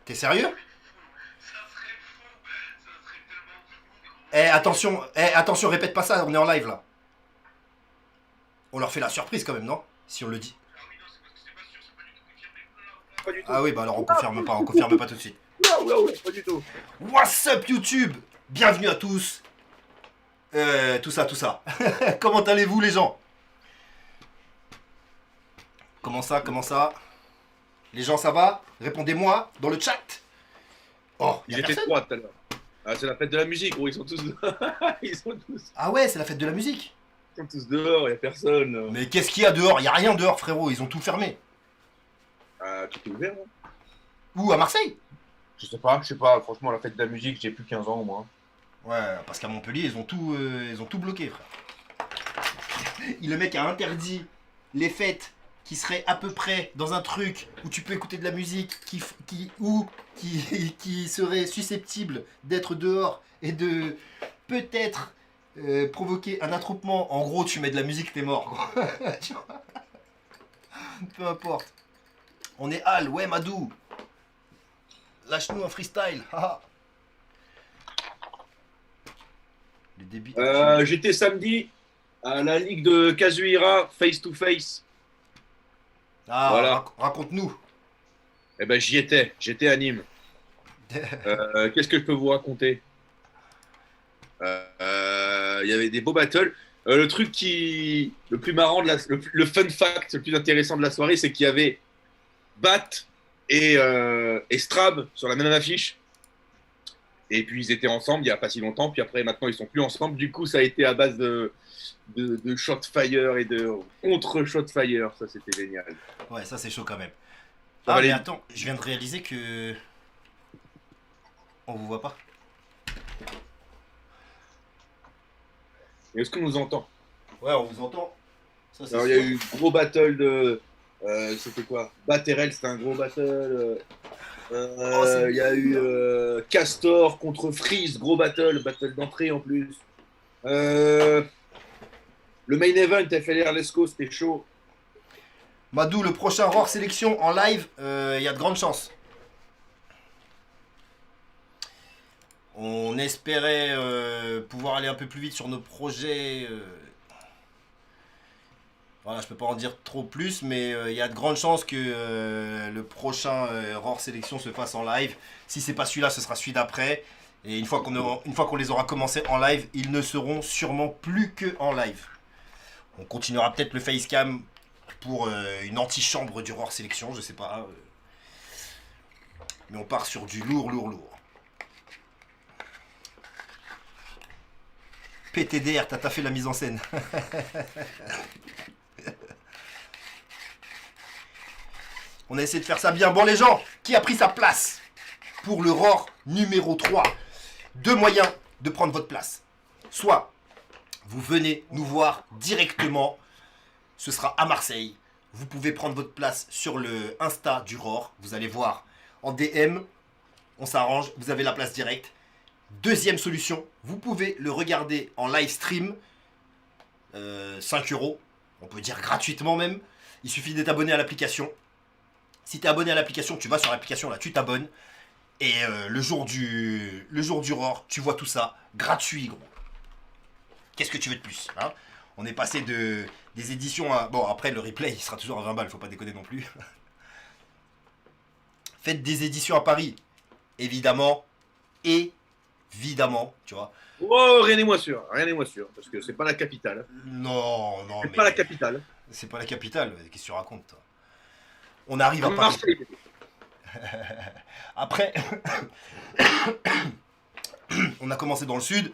T'es sérieux? Attention, répète pas ça, on est en live là. On leur fait la surprise quand même, non? Si on le dit. Pas du tout. Ah oui, bah alors on confirme pas tout de suite. Oula, pas du tout. What's up YouTube? Bienvenue à tous. Tout ça, tout ça. Comment allez-vous les gens? Comment ça? Les gens, ça va? Répondez-moi dans le chat. Oh, Ils y'a étaient personne? trois tout à l'heure. Ah, c'est la fête de la musique, gros, ils sont tous Ah ouais, c'est la fête de la musique. ils sont tous dehors, il a personne. Mais qu'est-ce qu'il y a dehors? Y a rien dehors, frérot. Ils ont tout fermé. Ah, tout est ouvert, hein. Où? À Marseille? Je sais pas, franchement, la fête de la musique, j'ai plus 15 ans, moi. Ouais, parce qu'à Montpellier, ils ont tout bloqué, frère. Le mec a interdit les fêtes qui seraient à peu près dans un truc où tu peux écouter de la musique qui serait susceptible d'être dehors et de peut-être provoquer un attroupement. En gros, tu mets de la musique, t'es mort. Peu importe. On est Al, ouais Madou. Lâche-nous un freestyle. Les débits. J'étais samedi à la ligue de Kazuhira face to face. Ah, Voilà. raconte-nous. Eh ben, j'étais à Nîmes. Qu'est-ce que je peux vous raconter? Il y avait des beaux battles. Le plus marrant, le fun fact, le plus intéressant de la soirée, c'est qu'il y avait Bat et Strab sur la même affiche. Et puis ils étaient ensemble il n'y a pas si longtemps. Puis après, maintenant, ils sont plus ensemble. Du coup, ça a été à base de shot fire et de contre shot fire. Ça, c'était génial. Ouais, ça c'est chaud quand même. Ça Ah, mais valait... attends, je viens de réaliser que. On vous voit pas. Est-ce qu'on nous entend? Ouais, on vous entend. Ça c'est Alors, il y a sûr. eu gros battle de. C'était quoi? Batterel, c'était un gros battle. Oh, c'est Il y a eu bien. Castor contre Freeze, gros battle d'entrée en plus. Euh, le main event, FLR Lesco, c'était chaud. Madou, le prochain Roar Sélection en live, il y a de grandes chances. On espérait pouvoir aller un peu plus vite sur nos projets. Voilà, je peux pas en dire trop plus, mais il y a de grandes chances que le prochain Roar Sélection se fasse en live. Si c'est pas celui-là, ce sera celui d'après. Et une fois qu'on les aura commencés en live, ils ne seront sûrement plus que en live. On continuera peut-être le facecam pour une antichambre du Roar Sélection, je sais pas. Mais on part sur du lourd. PTDR, t'as fait la mise en scène. On a essayé de faire ça bien. Bon les gens, qui a pris sa place pour le ROR numéro 3? Deux moyens de prendre votre place. Soit vous venez nous voir directement, ce sera à Marseille. Vous pouvez prendre votre place sur le Insta du ROR. Vous allez voir en DM, on s'arrange, vous avez la place directe. Deuxième solution, vous pouvez le regarder en live stream, 5 euros, on peut dire gratuitement même. Il suffit d'être abonné à l'application. Si tu es abonné à l'application, tu vas sur l'application, là, tu t'abonnes. Et le jour du ROR, tu vois tout ça, gratuit, gros. Qu'est-ce que tu veux de plus, hein? On est passé des éditions à... Bon, après, le replay, il sera toujours à 20 balles, faut pas déconner non plus. Faites des éditions à Paris, évidemment. Évidemment, tu vois. Oh, rien n'est moins sûr, parce que c'est pas la capitale. Non, C'est mais... pas la capitale. C'est pas la capitale, qu'est-ce que tu racontes, toi? On arrive À à Paris. Marseille. Après, on a commencé dans le sud.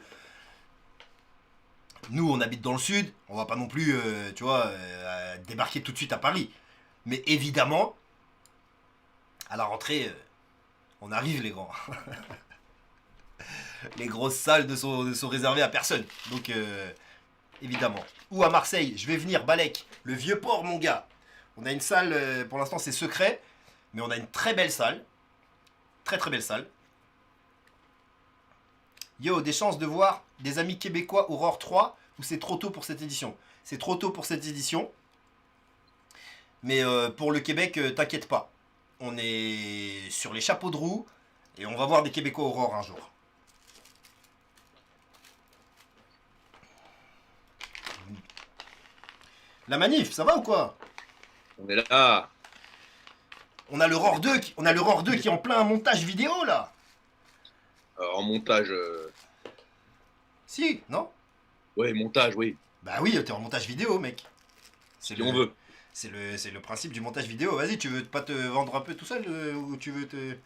Nous, on habite dans le sud. On va pas non plus, tu vois, débarquer tout de suite à Paris. Mais évidemment, à la rentrée, on arrive, les grands. Les grosses salles ne sont réservées à personne. Donc, évidemment. Ou à Marseille, je vais venir, Balek. Le vieux port, mon gars. On a une salle, pour l'instant, c'est secret. Mais on a une très belle salle. Très belle salle. Yo, des chances de voir des amis québécois au ROR 3 ou c'est trop tôt pour cette édition? C'est trop tôt pour cette édition. Mais pour le Québec, t'inquiète pas. on est sur les chapeaux de roue et on va voir des Québécois Aurore un jour. La manif, ça va ou quoi? On est là. On a l'Aurore 2, on a l'Aurore 2 qui est en plein montage vidéo là. En montage. Si, non? Ouais, montage, oui. Bah oui, t'es en montage vidéo, mec. C'est Si on veut. C'est le principe du montage vidéo. Vas-y, tu veux pas te vendre un peu tout seul ou tu veux te...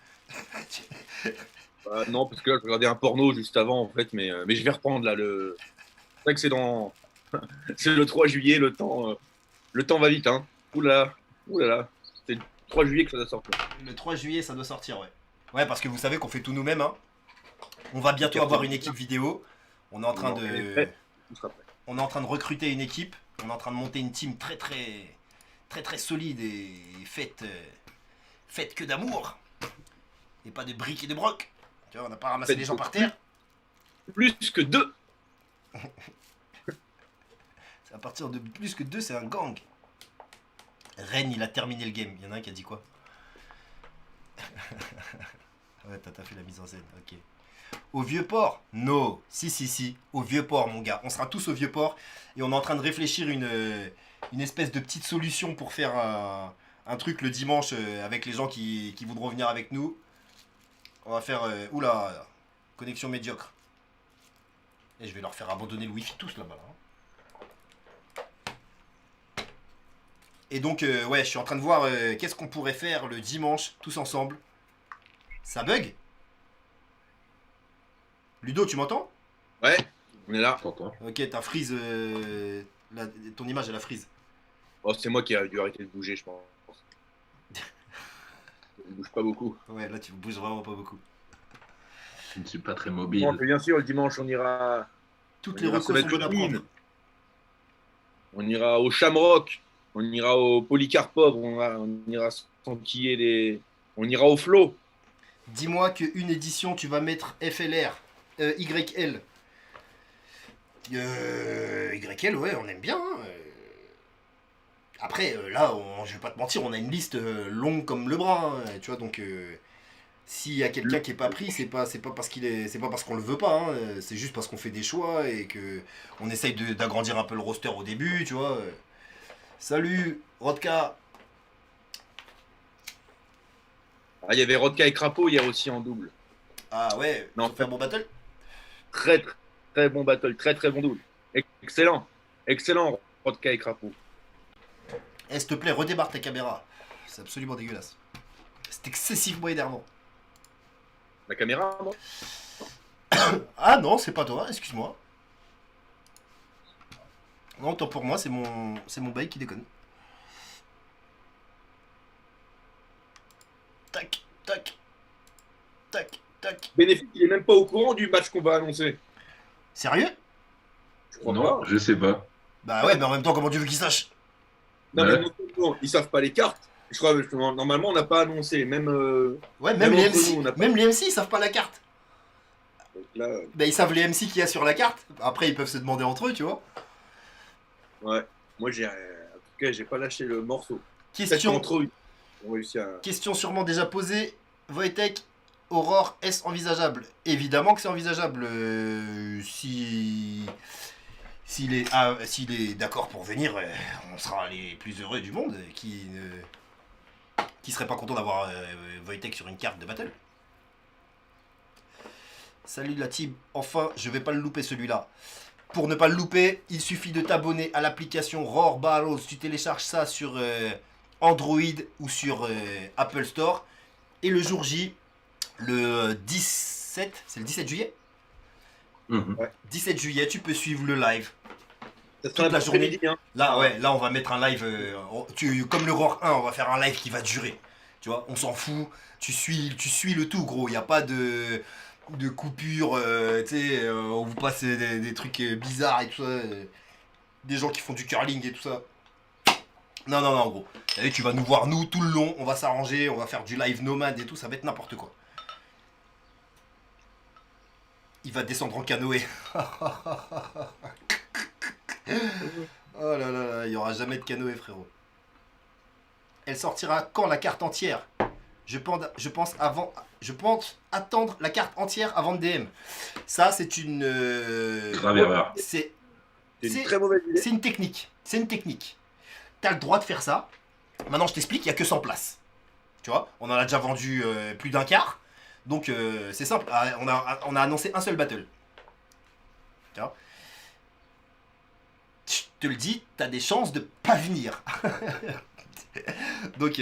Non, parce que là, je regardais un porno juste avant, en fait, mais je vais reprendre là. C'est vrai que c'est dans. C'est le 3 juillet, le temps va vite, hein. Oula, oulala. C'est le 3 juillet que ça doit sortir. Le 3 juillet, ça doit sortir, ouais. Ouais, parce que vous savez qu'on fait tout nous-mêmes, hein. On va bientôt avoir une équipe vidéo. On est en train Elle est de... prête. Tout sera prêt. On est en train de recruter une équipe. On est en train de monter une team très solide et faite que d'amour. Et pas de briques et de broc. Tu vois, on n'a pas ramassé Faites les gens de par terre. Plus que 2. À partir de plus que 2, c'est un gang. Rennes, il a terminé le game. Il y en a un qui a dit quoi? Ouais, t'as fait la mise en scène, ok. Au Vieux-Port? No. Si. Au Vieux-Port, mon gars. On sera tous au Vieux-Port. Et on est en train de réfléchir une espèce de petite solution pour faire un truc le dimanche avec les gens qui voudront venir avec nous. On va faire... oula, connexion médiocre. Et je vais leur faire abandonner le wifi tous là-bas. Là. Et donc, ouais, je suis en train de voir qu'est-ce qu'on pourrait faire le dimanche, tous ensemble. Ça bug? Ludo, tu m'entends? Ouais, on est là. T'entends? Ok, t'as freeze. Ton image, elle a freeze. Oh, c'est moi qui a dû arrêter de bouger, je pense. Je ne bouge pas beaucoup. Ouais, là, tu bouges vraiment pas beaucoup. Je ne suis pas très mobile. Bon, bien sûr, le dimanche, on ira. Toutes On les ira recos se sont mettre bonnes à au mine. prendre. On ira au Shamrock. On ira au Polycarpov. On ira s'enquiller les. On ira au Flow. Dis-moi qu'une édition, tu vas mettre FLR. YL. YL, ouais, on aime bien. Hein. Après, là, je vais pas te mentir, on a une liste longue comme le bras. Hein, tu vois, donc... s'il y a quelqu'un qui est pas pris, c'est pas parce c'est pas parce qu'on le veut pas, hein, c'est juste parce qu'on fait des choix et que on essaye d'agrandir un peu le roster au début, tu vois. Salut, Rodka. Ah, il y avait Rodka et Crapaud hier aussi en double. Ah ouais, Non, on fait un bon battle. Très, très bon battle. Très, très bon double. Excellent. Excellent, Rodka et Crapaud. Eh, s'il te plaît, redémarre ta caméra. C'est absolument dégueulasse. C'est excessivement énervant. La caméra, moi. Ah non, c'est pas toi, excuse-moi. Non, tant pour moi, c'est mon bail qui déconne. Tac, tac, tac, tac. Bénéfice, il est même pas au courant du match qu'on va annoncer. Sérieux? Je crois Non, pas. je sais pas. Bah ouais, mais en même temps, comment tu veux qu'il sache? Non, Ouais. mais non seulement ils savent pas les cartes. Je crois que normalement, on n'a pas annoncé. Même. Ouais, même Même les entre MC, nous, on n'a pas- même les MC, ils savent pas la carte. Là, Bah ils savent les MC qu'il y a sur la carte. Après, ils peuvent se demander entre eux, tu vois. ouais. Moi, en tout cas, j'ai pas lâché le morceau. Peut-être Question, qu'entre eux, ils ont réussi à. question sûrement déjà posée. Wojtek, Aurore, est-ce envisageable? Évidemment que c'est envisageable. S'il est d'accord pour venir, on sera les plus heureux du monde. Qui serait pas content d'avoir Wojtek sur une carte de battle? Salut la team, enfin je vais pas le louper celui-là. Pour ne pas le louper, il suffit de t'abonner à l'application Roar Battles. Tu télécharges ça sur Android ou sur Apple Store. Et le jour J, le 17, c'est le 17 juillet? Mhm. 17 juillet, tu peux suivre le live. Ça Toute la journée. après-midi, hein. Là, ouais, là on va mettre un live, comme le Roar 1, on va faire un live qui va durer. Tu vois, on s'en fout. Tu suis le tout, gros. Il n'y a pas de coupure, tu sais, on vous passe des trucs bizarres et tout ça. Des gens qui font du curling et tout ça. Non, gros. Allez, tu vas nous voir, nous, tout le long. On va s'arranger, on va faire du live nomade et tout. Ça va être n'importe quoi. Il va descendre en canoë. Oh là, il n'y aura jamais de canoë, frérot. Elle sortira quand la carte entière? Je pense attendre la carte entière avant de DM. Ça, c'est une. Grave erreur. C'est C'est une très mauvaise idée. c'est une technique. C'est une technique. T'as le droit de faire ça. Maintenant, je t'explique, il n'y a que 100 places. Tu vois, on en a déjà vendu plus d'un quart. Donc, c'est simple. Ah, on a annoncé un seul battle. Tu vois, je te le dis, t'as des chances de pas venir. Donc,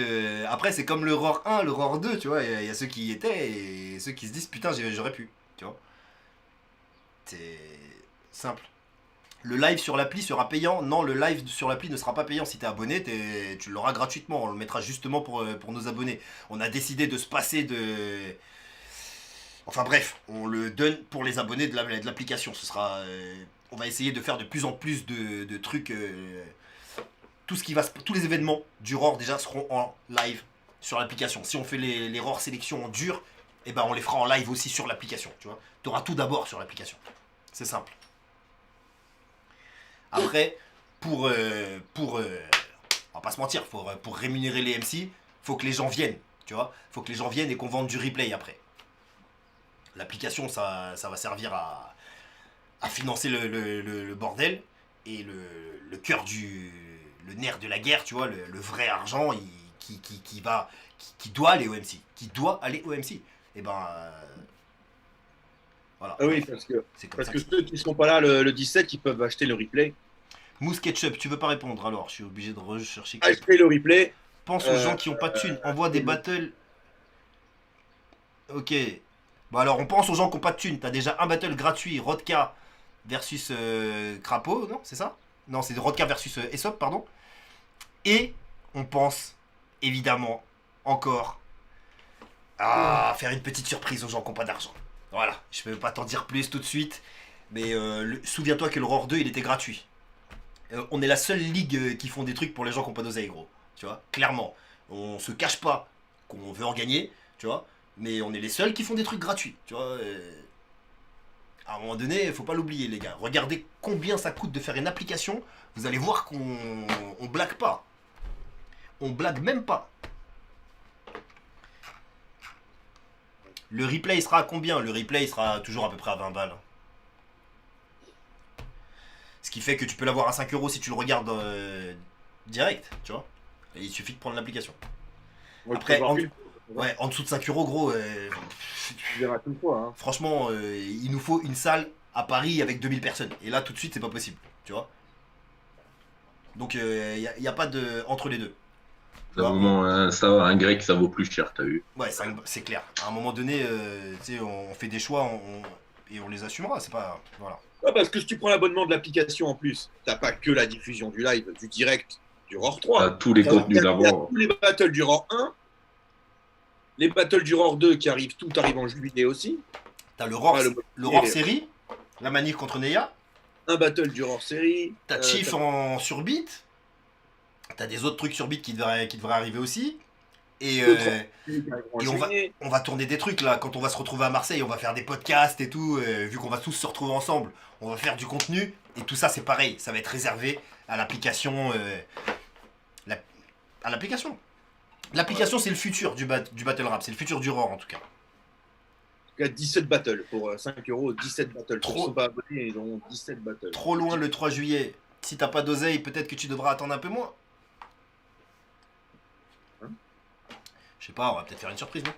après, c'est comme le ROR 1, le ROR 2, tu vois. Il y a ceux qui y étaient et ceux qui se disent putain, j'aurais pu. Tu vois, c'est simple. Le live sur l'appli sera payant. Non, le live sur l'appli ne sera pas payant. Si t'es abonné, tu l'auras gratuitement. On le mettra justement pour nos abonnés. On a décidé de se passer de. Enfin bref, on le donne pour les abonnés de l'application. Ce sera. On va essayer de faire de plus en plus de trucs. Tous les événements du ROR déjà seront en live sur l'application. Si on fait les ROR sélections en dur, eh ben on les fera en live aussi sur l'application. Tu vois, t'auras tout d'abord sur l'application. C'est simple. Après, on va pas se mentir, pour rémunérer les MC, faut que les gens viennent, tu vois. Faut que les gens viennent et qu'on vende du replay après. L'application, ça va servir à financer le bordel et le cœur le nerf de la guerre, tu vois, le vrai argent qui doit aller au MC, Et ben, voilà. Ah oui, parce que C'est comme ça. ceux qui ne sont pas là le 17, ils peuvent acheter le replay. Mousse Ketchup, tu veux pas répondre alors, je suis obligé de rechercher. Acheter le replay. Pense aux gens qui ont pas de thunes. Envoie des battles. Ok. Bon alors on pense aux gens qui ont pas de thunes. T'as déjà un battle gratuit, Rodka versus Crapaud, non? C'est ça? Non, c'est Rodka versus Aesop, pardon. Et on pense évidemment encore à faire une petite surprise aux gens qui ont pas d'argent. Voilà, je peux pas t'en dire plus tout de suite. Mais souviens-toi que le ROR 2 il était gratuit. On est la seule ligue qui font des trucs pour les gens qui n'ont pas d'oseille, gros. Tu vois, clairement. On se cache pas qu'on veut en gagner, tu vois. Mais on est les seuls qui font des trucs gratuits, tu vois. À un moment donné, il faut pas l'oublier, les gars. Regardez combien ça coûte de faire une application. Vous allez voir qu'on blague pas. On blague même pas. Le replay sera à combien? Le replay sera toujours à peu près à 20 balles. Ce qui fait que tu peux l'avoir à 5 € si tu le regardes direct, tu vois. Et il suffit de prendre l'application. Après, en dessous de 5 €, gros, Tu verras tout fois. Hein. franchement, il nous faut une salle à Paris avec 2000 personnes. Et là, tout de suite, c'est pas possible, tu vois. Donc, il n'y a pas de entre les deux. À un moment, un grec, ça vaut plus cher, t'as vu? Ouais, c'est clair. À un moment donné, tu sais, on fait des choix et on les assumera. C'est pas. Voilà. Ouais, parce que si tu prends l'abonnement de l'application en plus, t'as pas que la diffusion du live, du direct, du ROR 3. T'as tous les contenus Il y a d'avant. tous les battles du ROR 1, les battles du ROR 2 qui arrivent, tout arrive en juillet aussi. T'as le ROR, Ouais, le ROR série, la manif contre Neya. Un battle du ROR série. T'as Chief en surbeat. T'as des autres trucs sur beat qui devraient arriver aussi. Et on va tourner des trucs là. Quand on va se retrouver à Marseille, on va faire des podcasts et tout. Vu qu'on va tous se retrouver ensemble, on va faire du contenu. Et tout ça, c'est pareil. Ça va être réservé à l'application. À l'application. L'application, c'est le futur du battle rap. C'est le futur du ROR en tout cas. En tout cas, 17 battles pour 5 €, 17 battles. Trop. Ceux qui sont pas abonnés, ils ont 17 battles. Trop loin le 3 juillet. Si t'as pas d'oseille, peut-être que tu devras attendre un peu moins. Je sais pas, on va peut-être faire une surprise, non?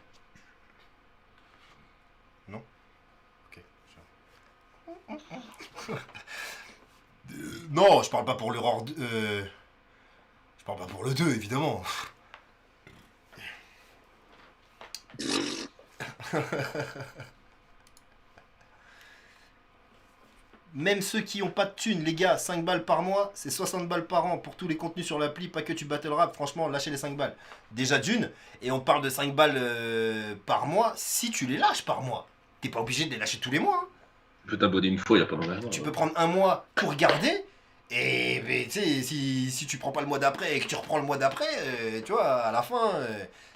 Non? Ok. Non, je parle pas pour le ROR 2. Je parle pas pour le 2, évidemment. Même ceux qui ont pas de thunes, les gars, 5 balles par mois, c'est 60 balles par an pour tous les contenus sur l'appli, pas que tu battle rap, franchement, lâchez les 5 balles. Déjà d'une, et on parle de 5 balles par mois, si tu les lâches par mois. T'es pas obligé de les lâcher tous les mois. Hein. Tu peux t'abonner une fois, il n'y a pas d'engagement. Tu peux prendre un mois pour garder, et tu sais, si tu prends pas le mois d'après et que tu reprends le mois d'après, tu vois, à la fin,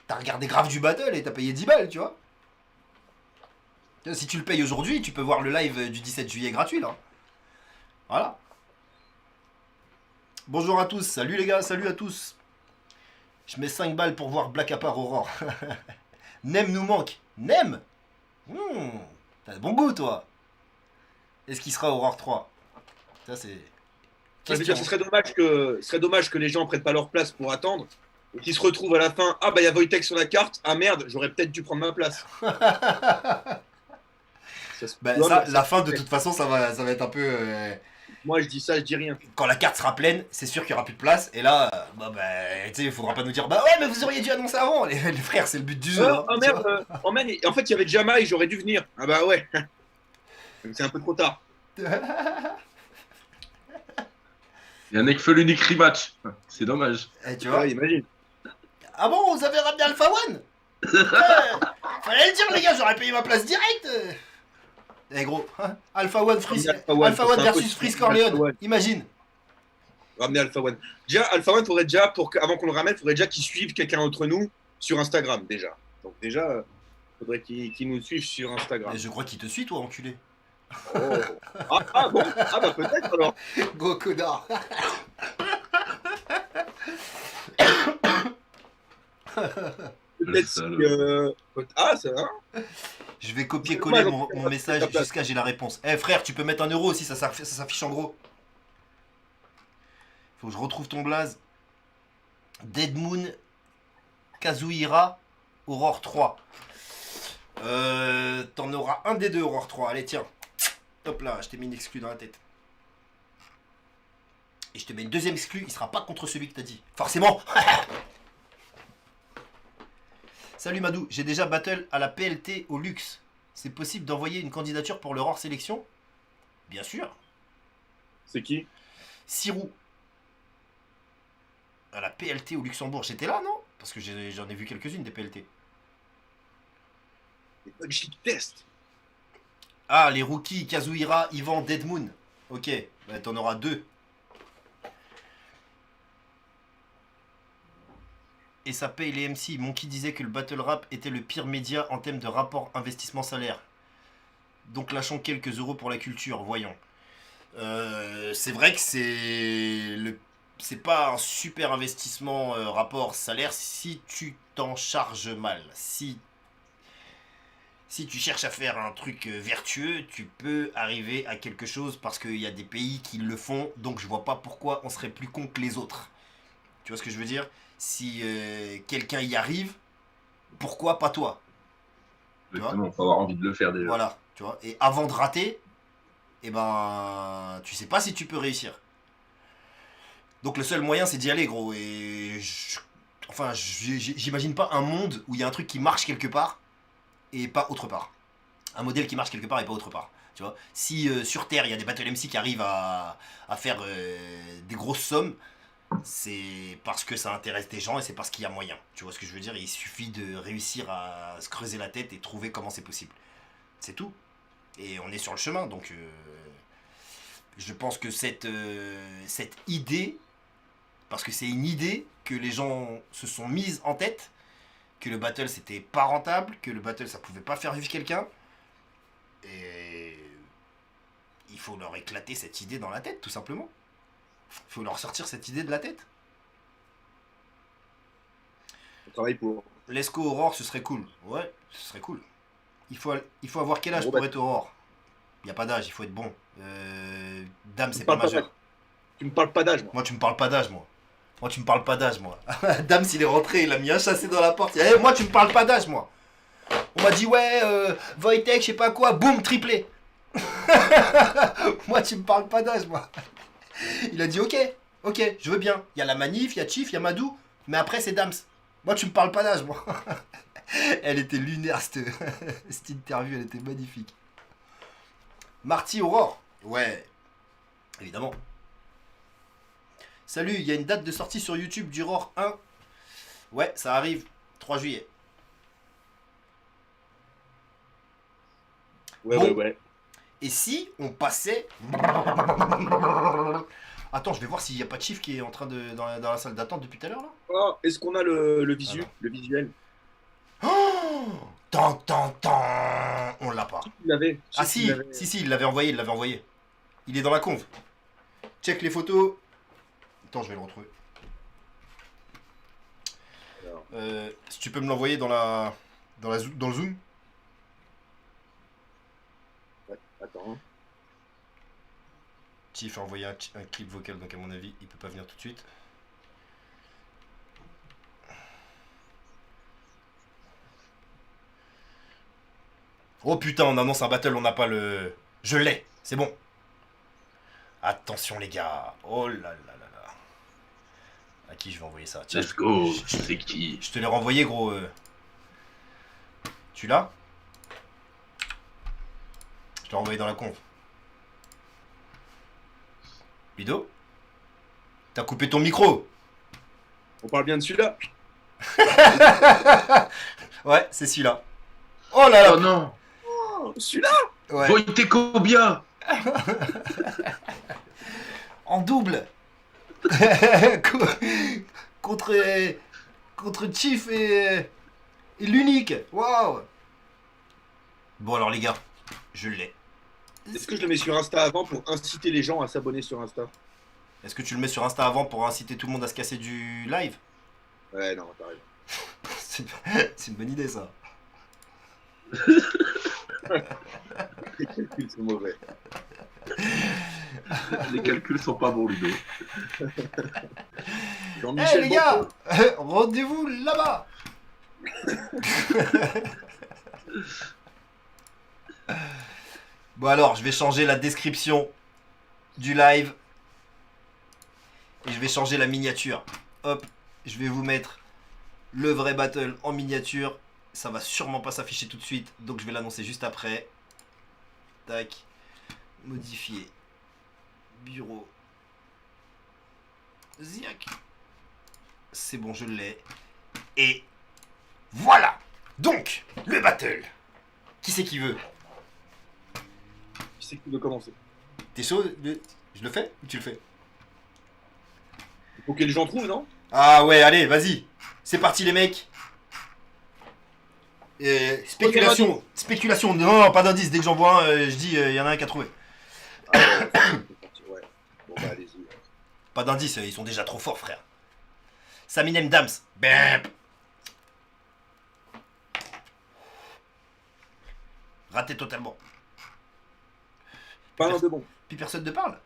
t'as regardé grave du battle et t'as payé 10 balles, tu vois. Si tu le payes aujourd'hui, tu peux voir le live du 17 juillet gratuit, là. Voilà. Bonjour à tous, salut les gars, salut à tous. Je mets 5 balles pour voir Black à part Aurore. Nem nous manque. Nem. T'as de bon goût, toi. Est-ce qu'il sera Aurore 3? Ça, c'est... Ça veut dire, ce serait dommage que les gens prennent pas leur place pour attendre et qu'ils se retrouvent à la fin. Ah bah il y a Wojtek sur la carte. Ah merde, j'aurais peut-être dû prendre ma place. La fin, de toute façon, ça va être un peu... Moi je dis ça, je dis rien. Quand la carte sera pleine, c'est sûr qu'il n'y aura plus de place. Et là, tu sais, il faudra pas nous dire, bah ouais, mais vous auriez dû annoncer avant. Les frères, c'est le but du jeu. Oh merde, en fait il y avait Jama et j'aurais dû venir. Ah bah ouais. C'est un peu trop tard. Yannick fait l'unique rematch. C'est dommage. Tu vois, imagine. Ah bon, vous avez ramené Alpha One? Fallait le dire, les gars, j'aurais payé ma place direct. Gros, Alpha One, Alpha One versus Freeze Corleone. Imagine. Ramener Alpha One. Déjà, Alpha One, faudrait déjà, avant qu'on le ramène, faudrait déjà qu'il suive quelqu'un d'entre nous sur Instagram, déjà. Donc déjà, faudrait qu'il nous suive sur Instagram. Et je crois qu'il te suit, toi, enculé. Oh. Ah bon. Ah bah peut-être alors. Gros connard. Peut-être si, Ah ça va. Je vais copier-coller mon message jusqu'à j'ai la réponse. Frère, tu peux mettre 1 euro aussi, ça s'affiche en gros. Faut que je retrouve ton blaze. Dead Moon, Kazuhira, Aurore 3. T'en auras un des deux, Aurore 3. Allez, tiens. Hop là, je t'ai mis une exclue dans la tête. Et je te mets une deuxième exclue, il sera pas contre celui que t'as dit. Forcément. Salut Madou, j'ai déjà battle à la PLT au luxe. C'est possible d'envoyer une candidature pour l'Aurore sélection? Bien sûr. C'est qui? Sirou. À la PLT au Luxembourg. J'étais là, non? Parce que j'en ai vu quelques-unes des PLT. Test. Ah, les rookies, Kazuhira, Yvan, Dead Moon. Ok, bah, t'en auras 2. Et ça paye les MC. Monkey disait que le battle rap était le pire média en termes de rapport investissement-salaire. Donc lâchons quelques euros pour la culture, voyons. C'est vrai que c'est pas un super investissement rapport salaire si tu t'en charges mal. Si tu cherches à faire un truc vertueux, tu peux arriver à quelque chose parce qu'il y a des pays qui le font, donc je vois pas pourquoi on serait plus con que les autres. Tu vois ce que je veux dire? Si quelqu'un y arrive, pourquoi pas toi? Exactement, faut avoir envie de le faire déjà. Voilà, tu vois. Et avant de rater, eh ben, tu sais pas si tu peux réussir. Donc le seul moyen, c'est d'y aller, gros. Et j'imagine pas un monde où il y a un truc qui marche quelque part et pas autre part. Un modèle qui marche quelque part et pas autre part. Tu vois, si sur Terre, il y a des Battle MC qui arrivent à faire des grosses sommes, c'est parce que ça intéresse des gens et c'est parce qu'il y a moyen. Tu vois ce que je veux dire? Il suffit de réussir à se creuser la tête et trouver comment c'est possible. C'est tout. Et on est sur le chemin, donc je pense que cette idée, parce que c'est une idée que les gens se sont mises en tête, que le battle c'était pas rentable, que le battle ça pouvait pas faire vivre quelqu'un, et il faut leur éclater cette idée dans la tête, tout simplement. Il faut leur sortir cette idée de la tête. On travaille pour. Lesco Aurore, ce serait cool. Ouais, ce serait cool. Il faut avoir quel âge pour être Aurore? Il n'y a pas d'âge, il faut être bon. Dame, c'est pas majeur. Tu me parles pas d'âge, moi. Moi, tu me parles pas d'âge, moi. Moi, tu me parles pas d'âge, moi. Dame, s'il est rentré, il a mis un chassé dans la porte. Moi, tu me parles pas d'âge, moi. On m'a dit, ouais, Wojtek, je sais pas quoi, boum, triplé. Moi, tu me parles pas d'âge, moi. Il a dit, ok, je veux bien. Il y a la manif, il y a Chief, il y a Madou, mais après, c'est Dams. Moi, tu me parles pas d'âge, moi. Elle était lunaire, cette interview, elle était magnifique. Marty Aurore. Ouais, évidemment. Salut, il y a une date de sortie sur YouTube du Aurore 1. Ouais, ça arrive, 3 juillet. Ouais. Et si on passait... Attends, je vais voir s'il n'y a pas de chiffre qui est en train de dans la salle d'attente depuis tout à l'heure, là. Oh, est-ce qu'on a le visuel? Oh, on l'a pas. Il l'avait. Ah si, il l'avait envoyé, Il est dans la conve. Check les photos. Attends, je vais le retrouver. Si tu peux me l'envoyer dans le Zoom. Attends. Hein. Chief a envoyé un clip vocal, donc à mon avis, il peut pas venir tout de suite. Oh putain, on annonce un battle, on n'a pas le... Je l'ai, c'est bon. Attention les gars. Oh là là là là. À qui je vais envoyer ça? Tiens, Let's go. C'est qui? je te l'ai renvoyé gros. Tu l'as? Je l'ai renvoyé dans la conf. Bido? T'as coupé ton micro? On parle bien de celui-là. Ouais, c'est celui-là. Oh là là. Oh non. Oh, celui-là. Ouais. Wojtek bien. En double. contre contre Chief et l'unique. Waouh. Bon alors les gars, je l'ai. Est-ce que je le mets sur Insta avant pour inciter les gens à s'abonner sur Insta? Est-ce que tu le mets sur Insta avant pour inciter tout le monde à se casser du live? Ouais, non, t'as raison. C'est une bonne idée ça. Les calculs sont mauvais. Les calculs sont pas bons, Ludo. Eh Jean-Michel les gars, Bonpland. rendez-vous là-bas. Bon alors, je vais changer la description du live. Et je vais changer la miniature. Hop, je vais vous mettre le vrai battle en miniature. Ça va sûrement pas s'afficher tout de suite, donc je vais l'annoncer juste après. Tac. Modifier. Bureau. Ziac. C'est bon, je l'ai. Et voilà. Donc, le battle. Qui c'est qui veut? Qui c'est qui veut commencer? T'es chaud? Je le fais ou tu le fais? Il faut que les gens trouvent, non? Ah ouais, allez, vas-y. C'est parti les mecs. Spéculation. Spéculation. Non, non, pas d'indice. Dès que j'en vois un, je dis, il y en a un qui a trouvé. Ah ouais, c'est parti, ouais. Bon bah allez-y. Pas d'indice, ils sont déjà trop forts, frère. Saminem Dams. Bam. Raté totalement. Pas un de bon. Puis personne ne parle.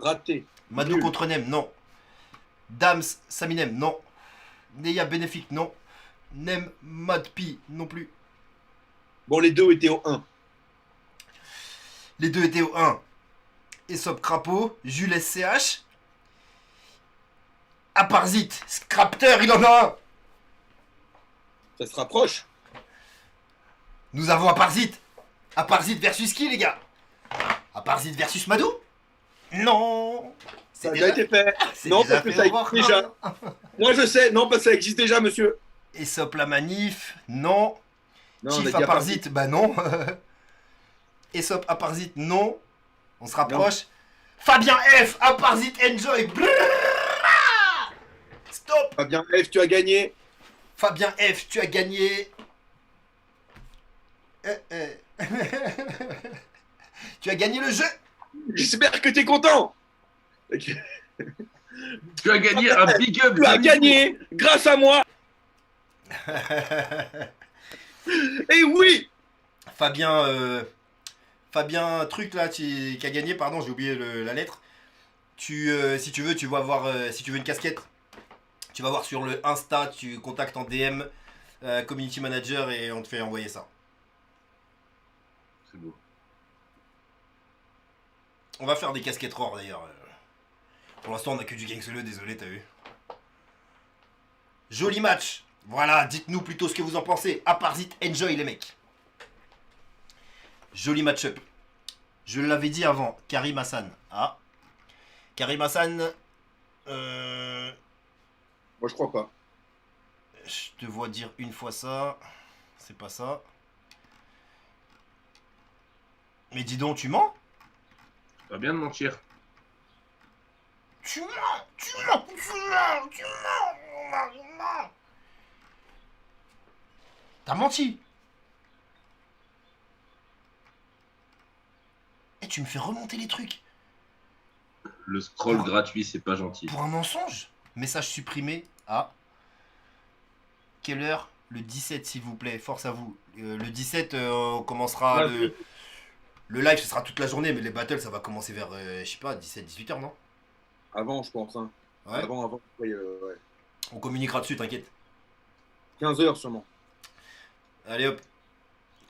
Raté. Mado Nul. contre Nem, non. Dams, Saminem, non. Neya Bénéfique, non. Nem, Madpi, non plus. Bon, les deux étaient au 1. Les deux étaient au 1. Aesop Crapaud, Jules SCH. Aparzit, Scrapter, il en a un. Ça se rapproche. Nous avons Aparzit. Aparzit versus qui, les gars? Aparzit versus Madou? Non. Ça a déjà été fait. c'est Non, déjà parce que fait ça avoir. existe déjà. Moi je sais. Non, parce que ça existe déjà, monsieur. Aesop la manif, non. Non, on a Chief dit Aparzit, bah non. Aesop Aparzit, non. On se rapproche. Fabien F, Aparzit Enjoy. Brrrra. Stop. Fabien F, tu as gagné. Fabien F, tu as gagné. Tu as gagné le jeu. J'espère que t'es content. Tu as gagné un big up. Tu as gagné grâce à moi. Et oui. Fabien truc là qui a gagné, pardon, j'ai oublié la lettre. Si tu veux, tu vas voir si tu veux une casquette. Tu vas voir sur le Insta, tu contactes en DM community manager et on te fait envoyer ça. C'est beau. On va faire des casquettes rares d'ailleurs. Pour l'instant, on a que du gang solo, désolé, t'as vu. Joli match. Voilà, dites-nous plutôt ce que vous en pensez. Aparzit, enjoy les mecs. Joli match-up. Je l'avais dit avant, Karim Hassan. Ah. Karim Hassan. Moi je crois pas. Je te vois dire une fois ça. C'est pas ça. Mais dis donc, tu mens? Pas bien de mentir. Tu mens, tu mens, tu mens, tu mens, tu mens. T'as menti. Et tu me fais remonter les trucs. Le scroll gratuit, c'est pas gentil. Pour un mensonge. Message supprimé. Ah. quelle heure? Le 17, s'il vous plaît, force à vous. Le 17, on commencera Ah, le live, ce sera toute la journée, mais les battles, ça va commencer vers, je sais pas, 17-18 h, non? Avant, je pense. Hein. Ouais. Avant. Ouais, ouais. On communiquera dessus, t'inquiète. 15 h sûrement. Allez hop,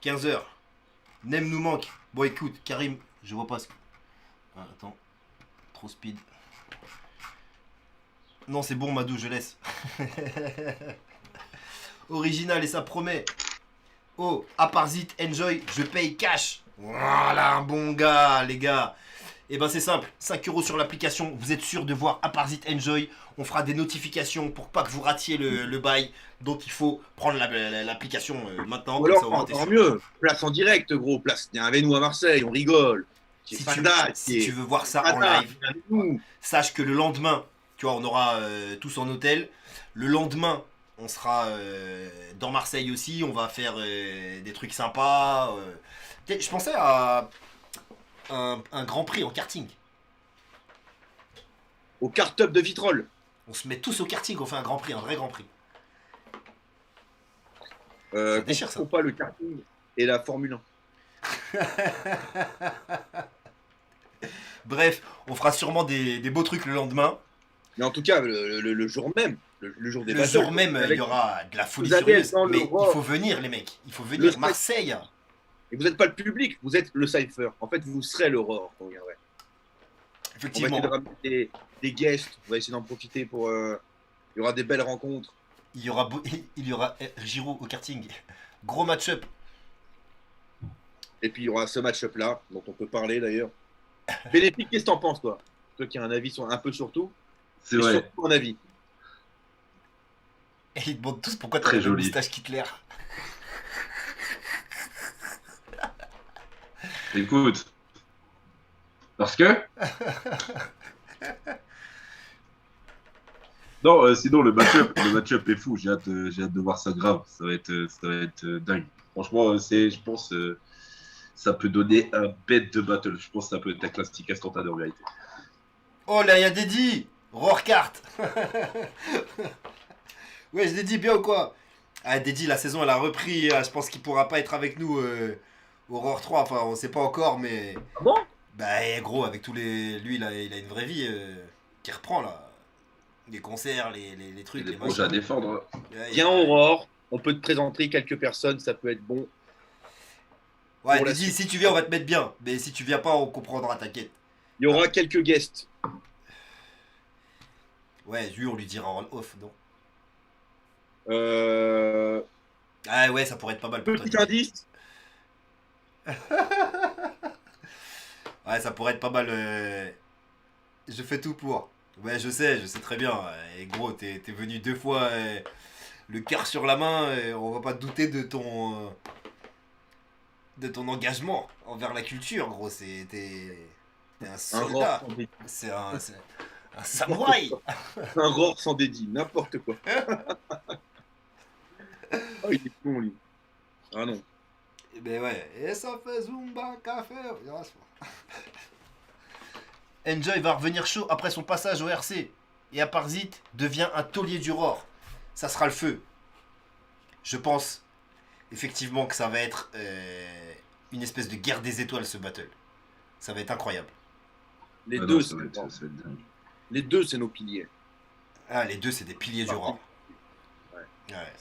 15 h. Nem nous manque. Bon, écoute, Karim, je vois pas ce que. Ah, attends, trop speed. Non, c'est bon, Madou, je laisse. Original et ça promet. Oh, Aparzit, enjoy, je paye cash. Voilà, un bon gars, les gars. Et ben c'est simple, 5 € sur l'application, vous êtes sûr de voir Aparzit Enjoy. On fera des notifications pour pas que vous ratiez le bail. Donc il faut prendre l'application maintenant. Ou Comme alors, ça, au moins, t'es encore sûr. mieux, place en direct, gros. Place, viens avec nous à Marseille, on rigole. C'est Si Fada, si tu veux voir ça en Fada, live, viens avec nous. sache que le lendemain, tu vois, on aura tous en hôtel. Le lendemain, on sera dans Marseille aussi. On va faire des trucs sympas. Je pensais à un grand prix en karting. Au kart-up de Vitrolles. On se met tous au karting, on fait un grand prix, un vrai grand prix. Ça déchire, ça. Confond pas le karting et la Formule 1. Bref, on fera sûrement des beaux trucs le lendemain. Mais en tout cas, le jour même, le jour des Le battles, jour même, il avec- y aura de la folie vous allez furieuse. dans le Mais il Roar. faut venir, les mecs. Il faut Le venir. stade- Marseille. Et vous n'êtes pas le public, vous êtes le cypher. En fait, vous serez l'aurore quand vous viendrez. On va Effectivement. essayer de ramener des guests, on va essayer d'en profiter pour. Il y aura des belles rencontres. Il y aura, il y aura Giroud au karting. Gros match-up. Et puis il y aura ce match-up là, dont on peut parler d'ailleurs. Bénéfique, qu'est-ce que t'en penses, toi? Toi qui as un avis un peu sur tout, C'est et vrai. surtout un avis. Et ils demandent tous pourquoi t'as Très la même joli. moustache qu'Hitler. Écoute. Parce que. Non, sinon le match-up est fou. J'ai hâte de voir ça grave. Ça va être dingue. Franchement, je pense, ça peut donner un bête de battle. Je pense que ça peut être un classique instantané en vérité. Oh là, il y a Dédi. Roarkart. Ouais, je l'ai dit bien ou quoi? Ah, Dédi, la saison elle a repris. Je pense qu'il pourra pas être avec nous au Roar 3. Enfin, on sait pas encore, mais. Ah bon? Bah, gros, avec tous les. Lui, il a une vraie vie qui reprend là. Les concerts, les Il y trucs, a des les projets à machins. défendre. Ouais, Viens Aurore, on peut te présenter quelques personnes, ça peut être bon. Ouais, pour la Dédi, suite. si tu viens, on va te mettre bien. Mais si tu viens pas, on comprendra, t'inquiète. Il y aura quelques guests. Ouais, lui, on lui dira en off, non? Euh, Ah ouais, ça pourrait être pas mal pour toi. Petit Dédi. indice, Ouais, ça pourrait être pas mal. Je fais tout pour. Ouais, je sais très bien. Et gros, t'es venu 2 fois le cœur sur la main. On va pas te douter de ton engagement envers la culture, gros. T'es un un soldat. roar sans dédit. C'est un samouraï. Un roar sans dédit, n'importe quoi. Oh, il est con, lui. Ah non. Ben ouais. Et ça fait Zumba Café. Enjoy va revenir chaud après son passage au RC. Et Aparzit devient un taulier du Roar. Ça sera le feu. Je pense effectivement que ça va être une espèce de guerre des étoiles ce battle. Ça va être incroyable. Les Ah deux, non, c'est ça va être dingue. les deux, c'est nos piliers. Ah, les deux, c'est des piliers du Roar. Ouais. Ouais.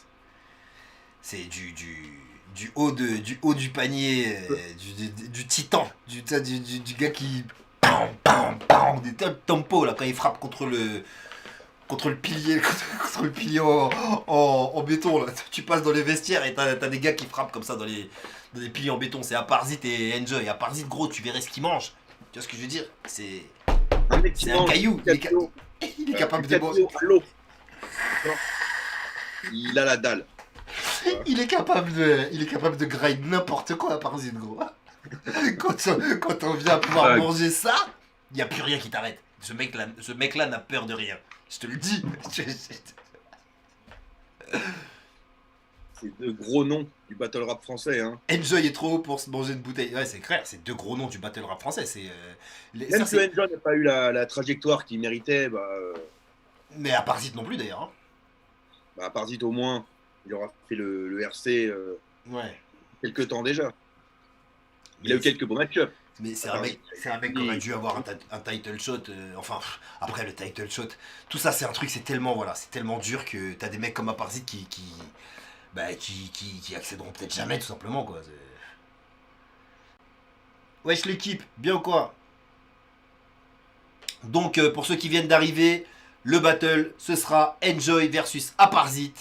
C'est du haut du panier, du titan, du gars qui. Pam, pam, pam, des tempos là quand il frappe contre le pilier, contre le pilier en béton là. Tu passes dans les vestiaires et t'as des gars qui frappent comme ça dans les piliers en béton. C'est Aparzit et Enjoy. Aparzit, gros, tu verrais ce qu'il mange. Tu vois ce que je veux dire? C'est Un mec qui C'est un mange caillou, du cadeau, il est capable du de cadeau à l'eau. D'accord. Il a la dalle. Il est capable de grind n'importe quoi à Aparzit, gros. Quand on vient pouvoir Ouais. manger ça, il n'y a plus rien qui t'arrête. Ce mec-là n'a peur de rien. Je te le dis. C'est deux gros noms du battle rap français. Hein. Enjoy est trop haut pour se manger une bouteille. Ouais, c'est clair, c'est 2 gros noms du battle rap français. Même Ça, si Enjoy n'a pas eu la trajectoire qu'il méritait, Mais Aparzit non plus d'ailleurs. Hein. Aparzit au moins. Il aura fait le RC Ouais. quelques temps déjà. Il a eu quelques beaux match-ups. Mais c'est un mec qui aurait dû avoir un title shot. Enfin, après le title shot, tout ça c'est un truc, c'est tellement dur que t'as des mecs comme Aparzit qui accéderont peut-être jamais tout simplement quoi. Wesh l'équipe, bien ou quoi? Donc pour ceux qui viennent d'arriver, le battle ce sera Enjoy versus Aparzit.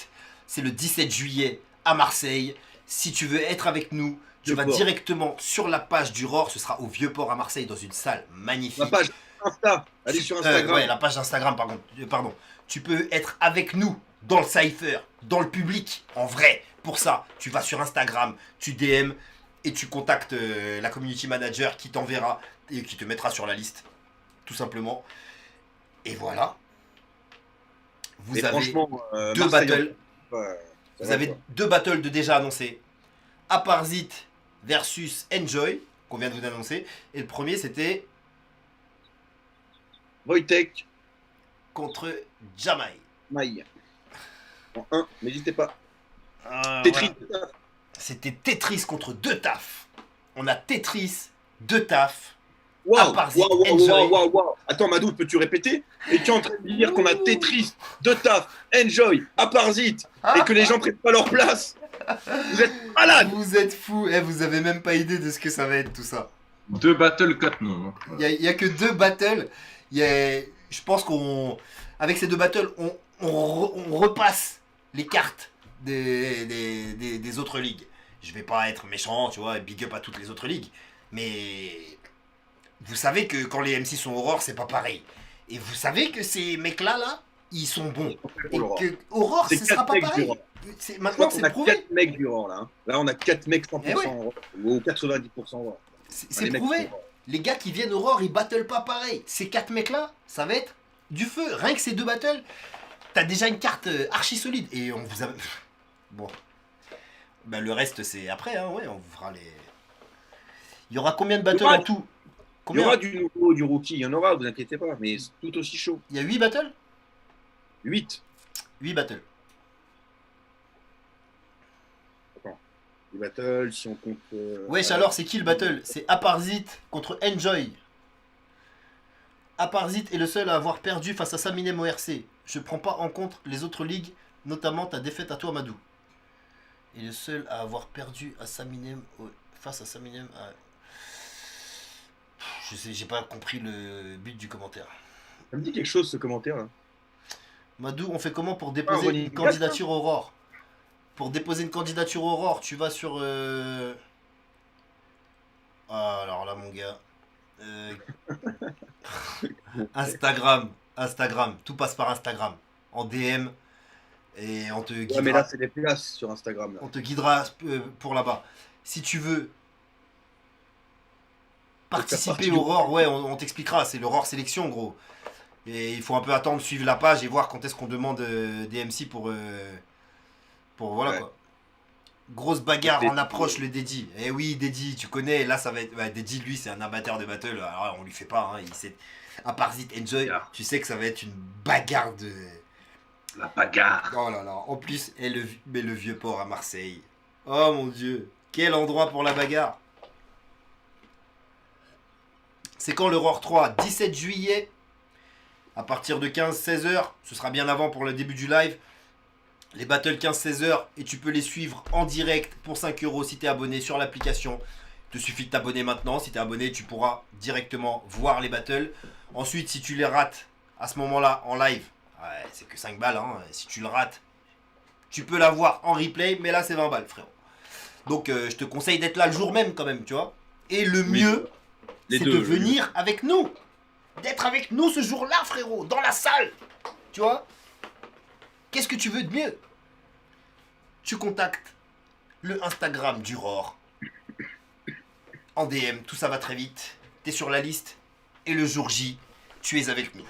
C'est le 17 juillet à Marseille. Si tu veux être avec nous, tu vas directement sur la page du ROR, ce sera au Vieux-Port à Marseille dans une salle magnifique. La page Insta, allez sur Instagram. Ouais, la page Instagram, pardon. Tu peux être avec nous dans le cypher, dans le public, en vrai. Pour ça, tu vas sur Instagram, tu DM et tu contactes la community manager qui t'enverra et qui te mettra sur la liste, tout simplement. Et voilà. Vous avez deux battles. Vous avez deux battles de déjà annoncés. Aparzit versus Enjoy, qu'on vient de vous annoncer. Et le premier, c'était Wojtek contre Jamai. Maï. En 1, n'hésitez pas. Tetris. Voilà. C'était Tetris contre deux taf. On a Tetris, deux taf. Waouh. Attends, Madou, peux-tu répéter? Et tu es en train de dire qu'on a Tetris, deux taf, Enjoy, Aparzit, et que les gens prennent pas leur place. Vous êtes malade. Vous êtes fous. Vous avez même pas idée de ce que ça va être tout ça. 2 battles, 4 noms. Il y a que 2 battles. Je pense avec ces 2 battles, on repasse les cartes des autres ligues. Je vais pas être méchant, tu vois, big up à toutes les autres ligues. Mais vous savez que quand les MC sont Aurore, c'est pas pareil. Et vous savez que ces mecs-là, ils sont bons. Et que Aurore, ce sera pas pareil. Maintenant, c'est prouvé. On a 4 mecs du rang, là. Hein. Là, on a 4 mecs 100% ou 90%. C'est prouvé. Les gars qui viennent Aurore, ils battle pas pareil. Ces 4 mecs-là, ça va être du feu. Rien que ces 2 battles, t'as déjà une carte archi solide. Et on vous a... Bon. Ben, le reste, c'est après, hein, ouais, on vous fera les... Il y aura combien de battles en tout? Il y aura du nouveau, du rookie, il y en aura, vous inquiétez pas, mais c'est tout aussi chaud. Il y a 8 battles? 8. 8 battles. Attends. Les battles, si on compte... Wesh, alors, c'est qui le battle? C'est Aparzit contre Enjoy. Aparzit est le seul à avoir perdu face à Saminem au RC. Je prends pas en compte les autres ligues, notamment ta défaite à toi, Madou. Et le seul à avoir perdu à Saminem face à Saminem à... Je sais, j'ai pas compris le but du commentaire. Ça me dit quelque chose ce commentaire là. Madou, on fait comment pour déposer une candidature Aurore? Pour déposer une candidature Aurore, tu vas sur... Ah, alors là, mon gars... Instagram, tout passe par Instagram. En DM, et on te guidera. Ouais, mais là, c'est des places sur Instagram. Là. On te guidera pour là-bas. Si tu veux participer au ROR, ouais, on t'expliquera. C'est le ROR sélection, gros. Et il faut un peu attendre, suivre la page et voir quand est-ce qu'on demande des MC pour voilà ouais. Quoi. Grosse bagarre en approche le Dedi. Eh oui, Dedi, tu connais. Là, ça va être. Ouais, Dedi, lui, c'est un amateur de battle. Alors, on lui fait pas. Hein, Aparzit, Enjoy, tu sais que ça va être une bagarre de. La bagarre. Oh là là. En plus, le Vieux-Port à Marseille. Oh mon Dieu. Quel endroit pour la bagarre. C'est quand le ROR 3? 17 juillet. À partir de 15-16 heures. Ce sera bien avant pour le début du live. Les battles 15-16 heures. Et tu peux les suivre en direct pour 5 € si tu es abonné sur l'application. Il te suffit de t'abonner maintenant. Si tu es abonné, tu pourras directement voir les battles. Ensuite, si tu les rates à ce moment-là en live, ouais, c'est que 5 balles. Hein. Si tu le rates, tu peux la voir en replay. Mais là, c'est 20 balles, frérot. Donc, je te conseille d'être là le jour même quand même, tu vois. Et le mieux, c'est de venir avec nous. D'être avec nous ce jour-là, frérot. Dans la salle. Tu vois. Qu'est-ce que tu veux de mieux? Tu contactes le Instagram du ROR. En DM, tout ça va très vite. Tu es sur la liste. Et le jour J, tu es avec nous.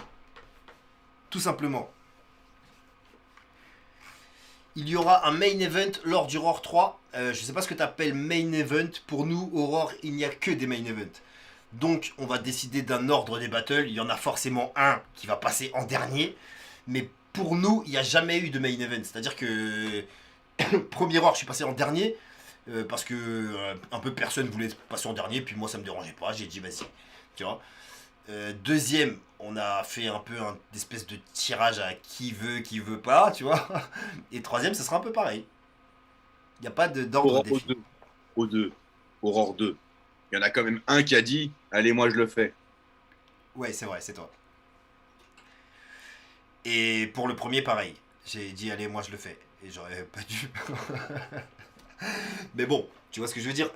Tout simplement. Il y aura un main event lors du ROR 3. Je sais pas ce que tu appelles main event. Pour nous, au ROR, il n'y a que des main events. Donc, on va décider d'un ordre des battles. Il y en a forcément un qui va passer en dernier. Mais pour nous, il n'y a jamais eu de main event. C'est-à-dire que Premier Roar, je suis passé en dernier. Parce que un peu personne voulait passer en dernier, puis moi ça me dérangeait pas, j'ai dit vas-y, tu vois. Deuxième, on a fait un peu un espèce de tirage à qui veut pas, tu vois. Et troisième, ce sera un peu pareil. Il n'y a pas d'ordre Aurore défini. 2. Au 2. Aurore 2. Il y en a quand même un qui a dit allez, moi je le fais. Ouais, c'est vrai, c'est toi. Et pour le premier, pareil. J'ai dit allez, moi je le fais. Et j'aurais pas dû. Mais bon, tu vois ce que je veux dire.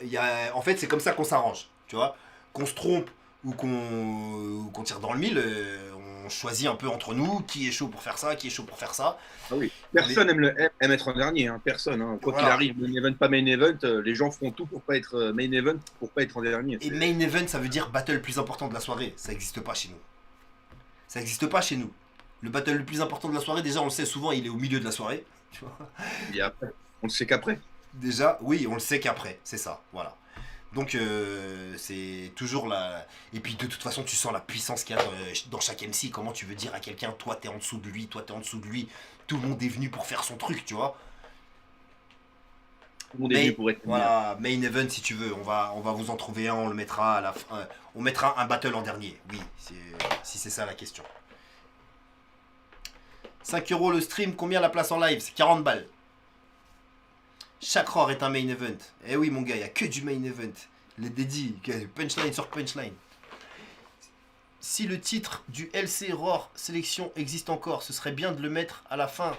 En fait, c'est comme ça qu'on s'arrange, tu vois. Qu'on se trompe ou qu'on tire dans le mille, on choisit un peu entre nous qui est chaud pour faire ça, qui est chaud pour faire ça. Ah oui. On est- Personne aime être en dernier, hein. Personne. Hein. Quoi qu'il Voilà. arrive, main event, pas main event, les gens feront tout pour pas être main event, pour pas être en dernier. Et main event, ça veut dire battle le plus important de la soirée. Ça n'existe pas chez nous. Ça n'existe pas chez nous. Le battle le plus important de la soirée, déjà, on le sait souvent, il est au milieu de la soirée. Tu vois. Et après, on le sait qu'après. Déjà, oui, on le sait qu'après, c'est ça, voilà. Donc c'est toujours la... Et puis de toute façon, tu sens la puissance qu'il y a dans chaque MC. Comment tu veux dire à quelqu'un, toi t'es en dessous de lui, toi t'es en dessous de lui. Tout le monde est venu pour faire son truc, tu vois. Tout le monde est venu pour être voilà, main event si tu veux. On va vous en trouver un, on le mettra à la fin. On mettra un battle en dernier, oui, si c'est ça la question. 5 € le stream, combien la place en live? C'est 40 balles. Chaque roar est un main event. Eh oui, mon gars, il n'y a que du main event. Les dédits, punchline sur punchline. Si le titre du LC Roar Sélection existe encore, ce serait bien de le mettre à la fin.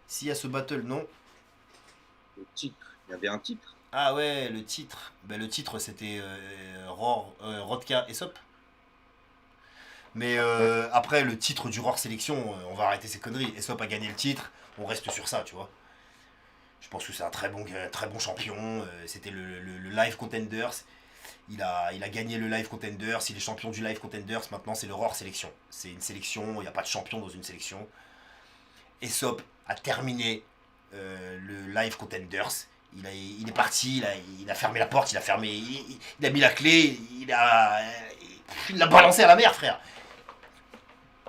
S'il y a ce battle, non? le titre. Il y avait un titre. Ah ouais, le titre. Ben, le titre, c'était Roar, Rodka et Sop. Mais après, le titre du Roar Sélection, on va arrêter ces conneries. Aesop a gagné le titre, on reste sur ça, tu vois. Je pense que c'est un très bon champion. C'était le Live Contenders. Il a gagné le Live Contenders. Il est champion du Live Contenders. Maintenant, c'est le Roar Sélection. C'est une sélection. Il n'y a pas de champion dans une sélection. Aesop a terminé le Live Contenders. Il est parti. Il a fermé la porte. Il a mis la clé. Il l'a balancé à la mer, frère.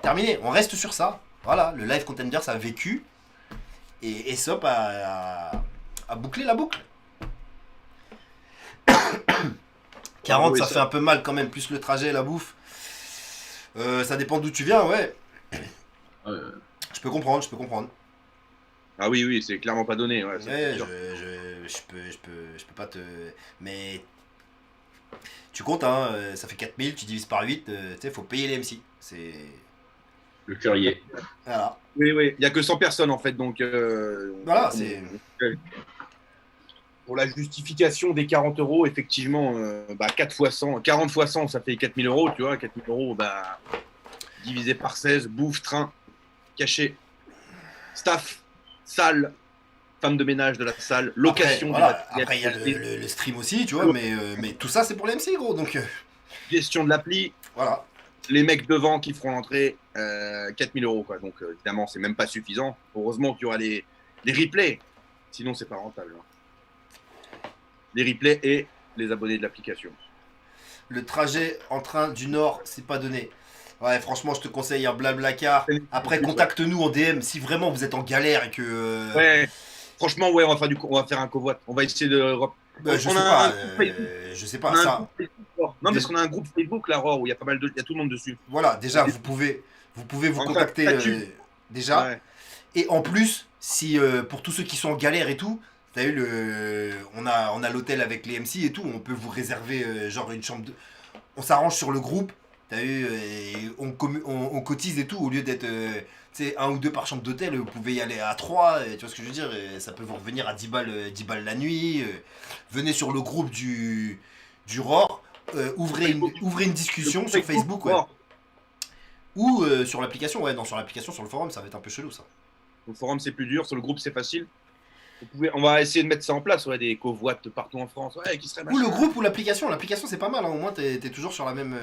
Terminé. On reste sur ça. Voilà. Le Live Contenders a vécu. Et Aesop a bouclé la boucle. 40, oui, ça ça. fait un peu mal quand même, plus le trajet, la bouffe. Ça dépend d'où tu viens, ouais. Je peux comprendre. Ah oui, oui, c'est clairement pas donné. Ouais, ça, Ouais, c'est sûr. je peux pas te... Mais... Tu comptes, hein, ça fait 4000, tu divises par 8, tu sais, faut payer les MC. C'est... Le curier. Voilà. Oui, oui. Il n'y a que 100 personnes en fait. Donc, Voilà, c'est... pour la justification des 40 €, effectivement, 4 fois 100, 40 fois 100, ça fait 4000 €, tu vois. 4000 €, divisé par 16, bouffe, train, cachet, staff, salle, femme de ménage de la salle, location Après, du voilà. matériel, Après, il y a le stream aussi, tu vois, mais tout ça, c'est pour les MC, gros, donc... gestion de l'appli, voilà. les mecs devant qui feront l'entrée, 4000 €, quoi. Donc, évidemment, c'est même pas suffisant. Heureusement qu'il y aura les replays. Sinon, c'est pas rentable. Hein. Les replays et les abonnés de l'application. Le trajet en train du Nord, c'est pas donné. Ouais, franchement, je te conseille un Blablacar. Après, contacte-nous en DM si vraiment vous êtes en galère et que... Ouais, franchement, ouais, on va faire un covoit. On va essayer de. Bah, je On sais a pas, un groupe Facebook. je sais On pas, a un ça... groupe Facebook. Non, parce qu'on a un groupe Facebook, là, Roar, où il y a pas mal de. Il y a tout le monde dessus. Voilà, déjà, vous pouvez vous Enfin, contacter statut. déjà. Ouais. Et en plus, si pour tous ceux qui sont en galère et tout, t'as eu on a l'hôtel avec les MC et tout, on peut vous réserver genre une chambre de... On s'arrange sur le groupe, t'as eu, et on cotise et tout, au lieu d'être tu sais, un ou deux par chambre d'hôtel, vous pouvez y aller à 3, tu vois ce que je veux dire, et ça peut vous revenir à 10 balles, 10 balles la nuit. Venez sur le groupe du ROR, ouvrez une discussion sur Facebook, ouais. Roar. Ou sur l'application, ouais, non, sur l'application, sur le forum, ça va être un peu chelou ça. Sur le forum, c'est plus dur. Sur le groupe, c'est facile. On va essayer de mettre ça en place, ouais, des covoites partout en France. Ouais, qui serait Ou le groupe ou l'application. L'application, c'est pas mal, hein, au moins, t'es toujours sur la même.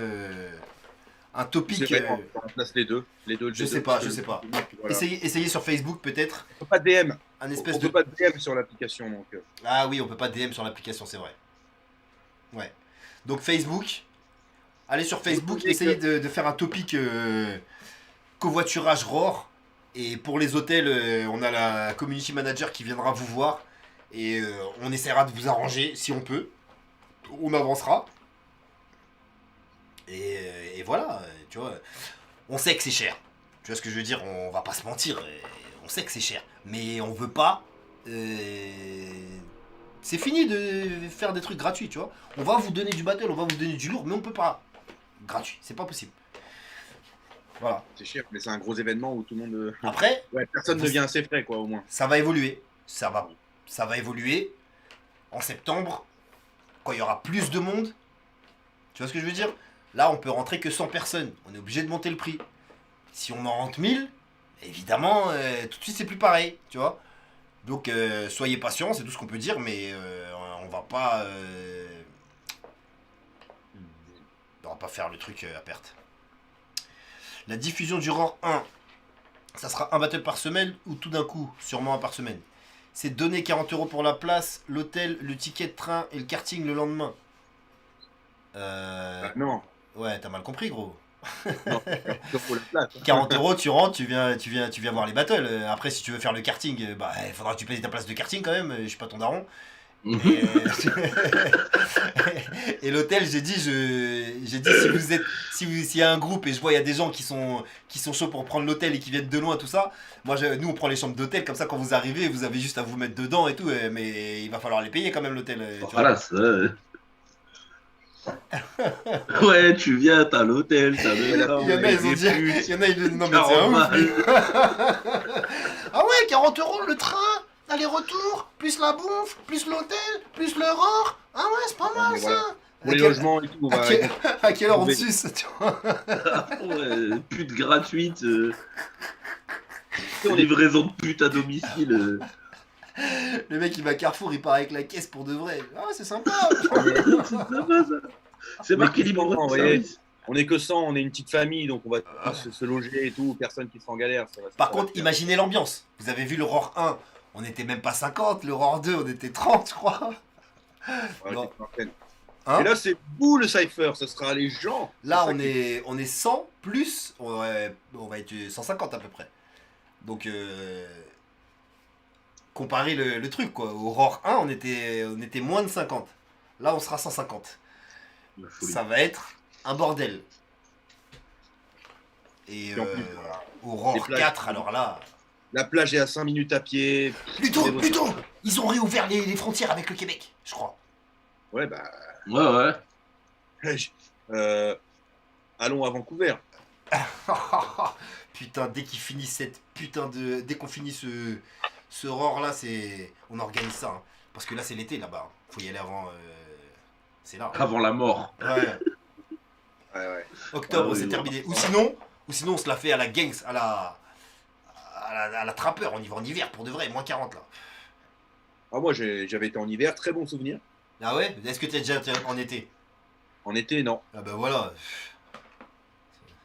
Un topic. C'est vrai, on place les deux. Je sais pas. Voilà. Essayez sur Facebook peut-être. On peut pas DM. Un espèce On de. peut pas DM sur l'application. Donc, Ah oui, on peut pas DM sur l'application, c'est vrai. Ouais. Donc Facebook. Allez sur Facebook, Vous essayez de faire un topic covoiturage ROR. Et pour les hôtels, on a la community manager qui viendra vous voir. Et on essaiera de vous arranger si on peut. On avancera. Et voilà, tu vois. On sait que c'est cher. Tu vois ce que je veux dire? On va pas se mentir. On sait que c'est cher. Mais on veut pas. C'est fini de faire des trucs gratuits, tu vois. On va vous donner du battle, on va vous donner du lourd, mais on peut pas. Gratuit, c'est pas possible. Voilà. C'est cher, mais c'est un gros événement où tout le monde. Après, Ouais, personne ne vient assez frais, quoi, au moins. ça va évoluer. Ça va évoluer en septembre, quand il y aura plus de monde. Tu vois ce que je veux dire? Là, on peut rentrer que 100 personnes. On est obligé de monter le prix. Si on en rentre 1000, évidemment, tout de suite, c'est plus pareil, tu vois. Donc, soyez patients, c'est tout ce qu'on peut dire, mais on va pas... on va pas faire le truc à perte. La diffusion du Roar 1, ça sera un battle par semaine ou tout d'un coup? Sûrement un par semaine. C'est donner 40 € pour la place, l'hôtel, le ticket de train et le karting le lendemain. Non. Ouais, t'as mal compris, gros. Non, pour la place. 40 €, tu rentres, tu viens voir les battles. Après, si tu veux faire le karting, il faudra que tu payes ta place de karting quand même. Je suis pas ton daron. Et, et l'hôtel, j'ai dit si vous êtes, s'il y a un groupe et je vois il y a des gens qui sont chauds pour prendre l'hôtel et qui viennent de loin tout ça, nous on prend les chambres d'hôtel comme ça quand vous arrivez, vous avez juste à vous mettre dedans et tout, mais il va falloir les payer quand même l'hôtel. Tu vois. Voilà, ça. Ouais, tu viens, t'as l'hôtel, t'as le. Il y en a, ils ont dit, il y en a, ils non mais c'est un ouf. lui. Ah ouais, 40 € le train, aller-retour, plus la bouffe, plus l'hôtel, plus le Roar. Ah ouais, c'est pas mal Mais ça. voilà. Pour les À quel- logements et tout, on À, va. à quelle heure on suce, tu vois? Ouais, pute gratuite. Livraison de pute à domicile. Le mec il va à Carrefour, il part avec la caisse pour de vrai. Ah c'est sympa. C'est sympa ça. C'est marqué libre Vous de voyez, service. on est que 100, on est une petite famille, donc on va tous se loger et tout, personne qui sera en galère. Par contre, imaginez l'ambiance. Vous avez vu le Roar 1, on était même pas 50, le Roar 2, on était 30, je crois. Non. Hein? Et là, c'est vous le Cypher, ce sera les gens. Là, C'est ça on est 100 plus, on va être 150 à peu près. Donc, comparer le truc, quoi. Au Roar 1, on était moins de 50. Là, on sera 150. La folie. Ça va être un bordel. Et Et en plus, au Roar les plages. 4, alors là... La plage est à 5 minutes à pied. Plutôt, ils ont réouvert les frontières avec le Québec, je crois. Ouais, bah. Ouais, ouais. Allons à Vancouver. Putain, dès qu'ils finissent cette putain de... Dès qu'on finit ce Roar là, c'est... On organise ça. Hein. Parce que là, c'est l'été là-bas. Faut y aller avant... C'est là. Avant la mort. Ouais. Ouais. Octobre, Ah oui, c'est oui. terminé. Ou sinon, on se la fait à la gangs, à la trappeur. On y va en hiver, pour de vrai. Moins 40 là. Ah, moi, j'avais été en hiver, très bon souvenir. Ah ouais? Est-ce que t'es déjà été en été? En été, non. Ah bah voilà.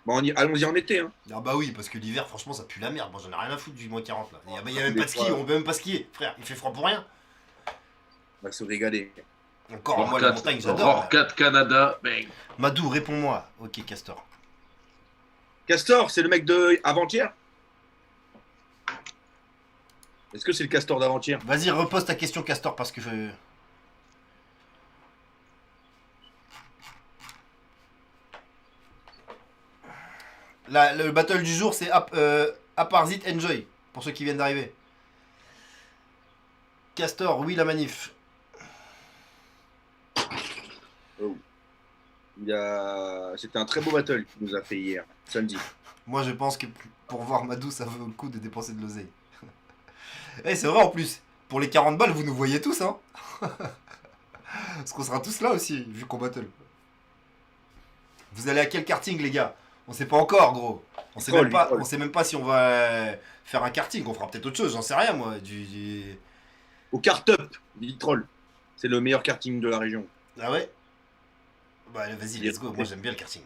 Bon, allons-y en été, hein. Ah bah oui, parce que l'hiver, franchement, ça pue la merde. Moi, j'en ai rien à foutre du moins 40 là. Il y a même pas de ski, on peut même pas skier. Frère, il fait froid pour rien. On va se régaler. Encore, Roar moi, les 4, montagnes, j'adore. Roar 4 Canada. Bang. Madou, réponds-moi. Ok, Castor. Castor, c'est le mec de avant-hier? Est-ce que c'est le Castor d'avant-hier? Vas-y, repose ta question, Castor, parce que le battle du jour, c'est Aparzit Enjoy, pour ceux qui viennent d'arriver. Castor, oui, la manif. C'était un très beau battle qu'il nous a fait hier, samedi. Moi, je pense que pour voir Madou, ça vaut le coup de dépenser de l'oseille. Eh, c'est vrai en plus. Pour les 40 balles, vous nous voyez tous, hein. Parce qu'on sera tous là aussi, vu qu'on battle. Vous allez à quel karting, les gars? On sait pas encore, gros. On sait même pas si on va faire un karting. On fera peut-être autre chose, j'en sais rien, moi. Au kart-up, Vitrolles. C'est le meilleur karting de la région. Ah ouais? Bah, vas-y, let's go. Moi, j'aime bien le karting.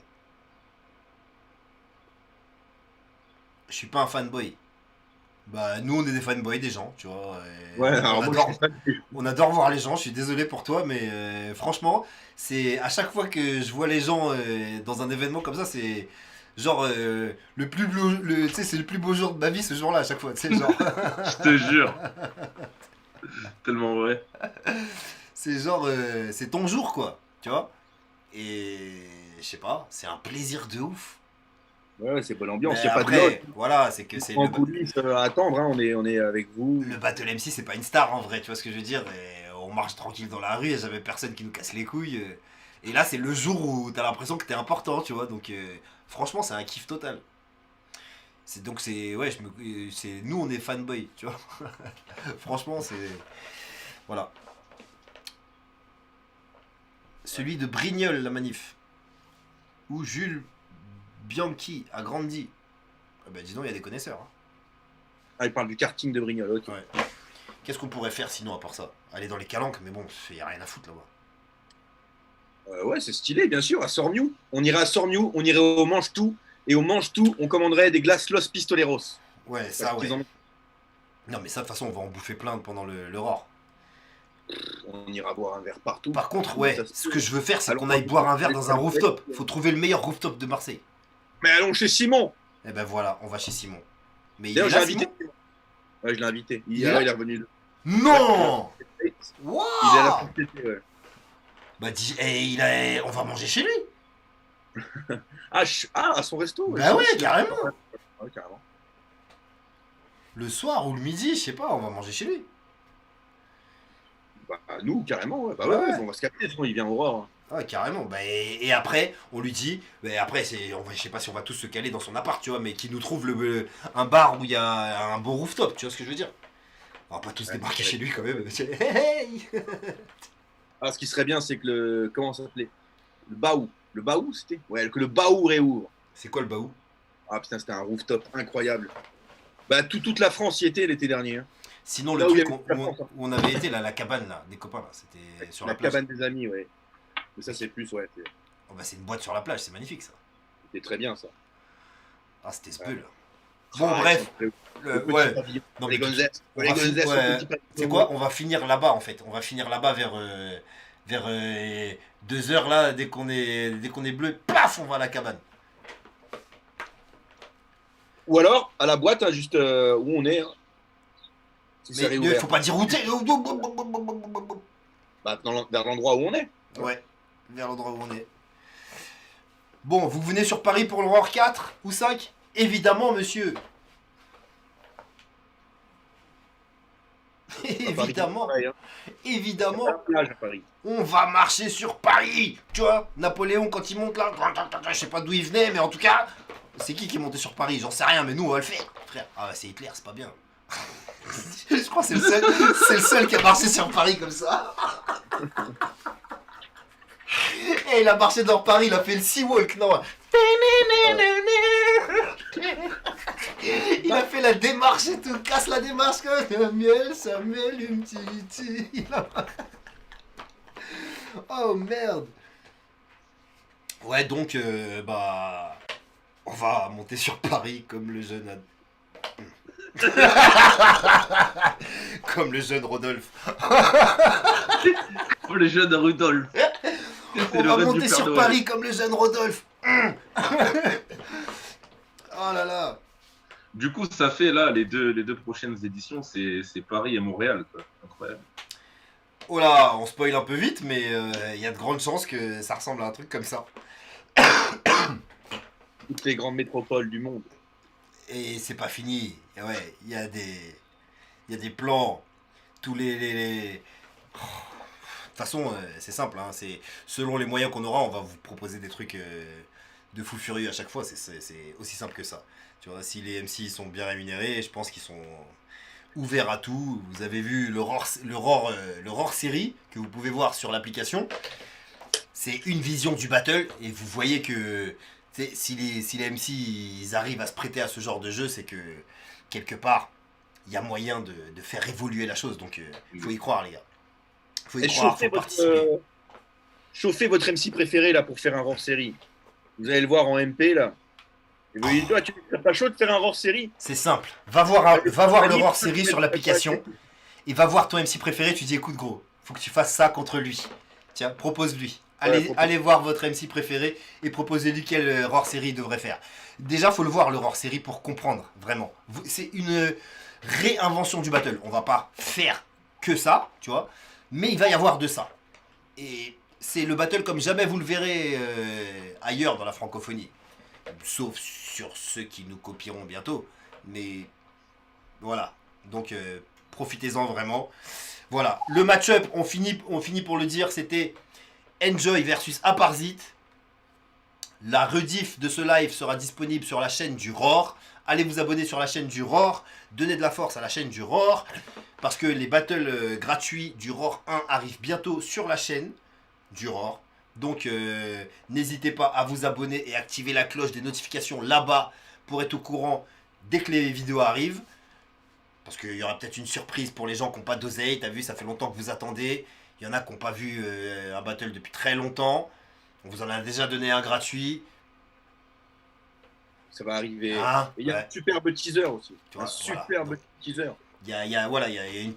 Je suis pas un fanboy. Bah, nous, on est des fanboys des gens, tu vois. Ouais, alors moi, je suis pas dessus. On adore voir les gens, je suis désolé pour toi, mais franchement, c'est à chaque fois que je vois les gens dans un événement comme ça, c'est Genre, tu sais, c'est le plus beau jour de ma vie ce jour-là à chaque fois, tu sais, genre. Je te jure. Tellement vrai. C'est genre, c'est ton jour, quoi, tu vois. Et je sais pas, c'est un plaisir de ouf. Ouais, c'est bonne ambiance. Mais Il n'y a pas de après, notes. voilà, c'est que c'est En coulisses à attendre, hein, on est avec vous. le Battle MC, c'est pas une star en vrai, tu vois ce que je veux dire. Et on marche tranquille dans la rue, et j'avais personne qui nous casse les couilles. Et là, c'est le jour où t'as l'impression que t'es important, tu vois. Donc, franchement, c'est un kiff total. Ouais, nous, on est fanboy, tu vois. Franchement, c'est, voilà. Celui de Brignoles, la manif, où Jules Bianchi a grandi. Ah bah, dis donc, il y a des connaisseurs. Hein. Ah, il parle du karting de Brignoles. Ok. Ouais. Qu'est-ce qu'on pourrait faire sinon à part ça? Aller dans les calanques, mais bon, il y a rien à foutre là-bas. Ouais, c'est stylé, bien sûr, à Sormiou. On irait à Sormiou, on irait au Mange-Tout, et au Mange-Tout, on commanderait des glaces Los Pistoleros. Ouais, ça, Parce ouais. qu'ils en ont- Non, mais ça, de toute façon, on va en bouffer plein pendant le ROR. On ira boire un verre partout. Par contre, ouais, Ça, ce que je veux faire, c'est Alors, qu'on aille boire un verre dans un rooftop. Faut trouver le meilleur rooftop de Marseille. Mais allons chez Simon. Et ben voilà, on va chez Simon. Mais il est D'ailleurs, j'ai là, invité. Simon Ouais, je l'ai invité. Il est là Il est revenu. Non Il est Wouah à la société, ouais. Bah, on va manger chez lui. À son resto. Bah ouais, carrément. Ouais, carrément. Le soir ou le midi, je sais pas, on va manger chez lui. Bah, nous, carrément, ouais. Bah Ouais, ouais, ouais. on va se capter, sinon il vient au Rore. Ah ouais, carrément. Bah, et après, on lui dit, bah, après, je sais pas si on va tous se caler dans son appart, tu vois, mais qu'il nous trouve un bar où il y a un beau rooftop, tu vois ce que je veux dire. On va pas tous Ouais, débarquer ouais. chez lui quand même. Hey Ah, ce qui serait bien, c'est que le. Comment ça s'appelait? Le Baou. Le Baou, c'était? Ouais, que le Baou réouvre. C'est quoi le baou? Ah putain, c'était un rooftop incroyable. Bah, toute la France y était l'été dernier. Hein. Sinon, Là le où il y truc avait où on avait été, là, la cabane, là, des copains, là, c'était sur la La plage. cabane des amis, ouais. Mais ça, c'est plus, ouais. Oh, bah, c'est une boîte sur la plage, c'est magnifique ça. C'était très bien, ça. Ah, c'était ce bulle. Bon, Ah, bref. Le Ouais. petit pavillon. Non, Les mais gonzesses. on Les va fi- gonzesses. ouais. au petit pavillon. C'est quoi? On va finir là-bas en fait. On va finir là-bas vers 2 heures là, dès qu'on est bleu, paf, on va à la cabane. Ou alors, à la boîte, hein, juste où on est. Hein. Si c'est Mais il réouvert. faut pas dire où t'es. Bah, vers l'endroit où on est. Ouais, vers l'endroit où on est. Bon, vous venez sur Paris pour le Roar 4 ou 5? Évidemment, monsieur. Évidemment, Pareil, hein. évidemment. Il y a un plage à Paris. On va marcher sur Paris. Tu vois, Napoléon quand il monte là, je sais pas d'où il venait, mais en tout cas, c'est qui est monté sur Paris? J'en sais rien, mais nous on va le faire, frère. Ah, c'est Hitler, c'est pas bien. Je crois que c'est le seul qui a marché sur Paris comme ça. Et il a marché dans Paris, il a fait le Seawalk, non? Il a fait la démarche et tout, casse la démarche comme Samuel, une petite. Oh merde. Ouais, donc, bah, on va monter sur Paris comme le jeune comme le jeune Rodolphe. Oh, les jeunes de Rudolph. On va monter sur Paris comme le jeune Rodolphe. Oh là là. Du coup, ça fait là, les deux prochaines éditions, c'est Paris et Montréal, quoi. Incroyable. Oh là, on spoil un peu vite, mais il y a de grandes chances que ça ressemble à un truc comme ça. Toutes les grandes métropoles du monde. Et c'est pas fini. Et ouais, il y a des plans. Tous les... Oh. De toute façon, c'est simple. Hein, c'est selon les moyens qu'on aura, on va vous proposer des trucs de fou furieux à chaque fois. C'est aussi simple que ça. Tu vois, si les MC sont bien rémunérés, je pense qu'ils sont ouverts à tout. Vous avez vu le ROR série que vous pouvez voir sur l'application. C'est une vision du battle et vous voyez que si les MC ils arrivent à se prêter à ce genre de jeu, c'est que quelque part il y a moyen de faire évoluer la chose. Donc il faut y croire, les gars. Faut y Et croire, faut participer. chauffez votre MC préféré là pour faire un hors série. Vous allez le voir en MP là. Et vous lui dites, tu n'es pas chaud de faire un hors série? C'est simple. Va voir le hors série sur l'application et va voir ton MC préféré. Tu dis écoute gros, faut que tu fasses ça contre lui. Tiens, propose-lui. Allez voir votre MC préféré et proposez-lui quel hors série il devrait faire. Déjà, faut le voir le hors série pour comprendre vraiment. C'est une réinvention du battle. On va pas faire que ça, tu vois, mais il va y avoir de ça. Et c'est le battle comme jamais vous le verrez ailleurs dans la francophonie. Sauf sur ceux qui nous copieront bientôt. Mais voilà. Donc profitez-en vraiment. Voilà. Le match-up, on finit pour le dire, c'était Enjoy versus Aparzit. La rediff de ce live sera disponible sur la chaîne du Roar. Allez vous abonner sur la chaîne du Roar. Donnez de la force à la chaîne du Roar. Parce que les battles gratuits du Roar 1 arrivent bientôt sur la chaîne du Roar. Donc n'hésitez pas à vous abonner et activer la cloche des notifications là-bas pour être au courant dès que les vidéos arrivent. Parce qu'il y aura peut-être une surprise pour les gens qui n'ont pas d'oseille. T'as vu, ça fait longtemps que vous attendez. Il y en a qui n'ont pas vu un battle depuis très longtemps. On vous en a déjà donné un gratuit. Ça va arriver. Ah, Et il y a ouais. un superbe teaser aussi. Tu vois, Un superbe teaser. Il y a une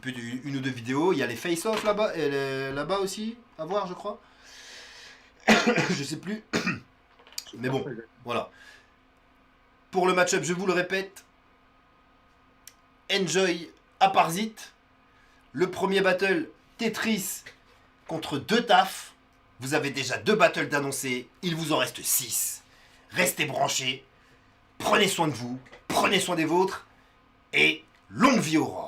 ou deux vidéos. Il y a les face-off là-bas, là-bas aussi à voir, je crois. Je sais plus. Mais bon, voilà. Pour le match-up, je vous le répète. Enjoy Aparzit. Le premier battle, Tetris contre 2 taf. Vous avez déjà 2 battles d'annoncer. Il vous en reste 6. Restez branchés. Prenez soin de vous. Prenez soin des vôtres. Et longue vie au Roar.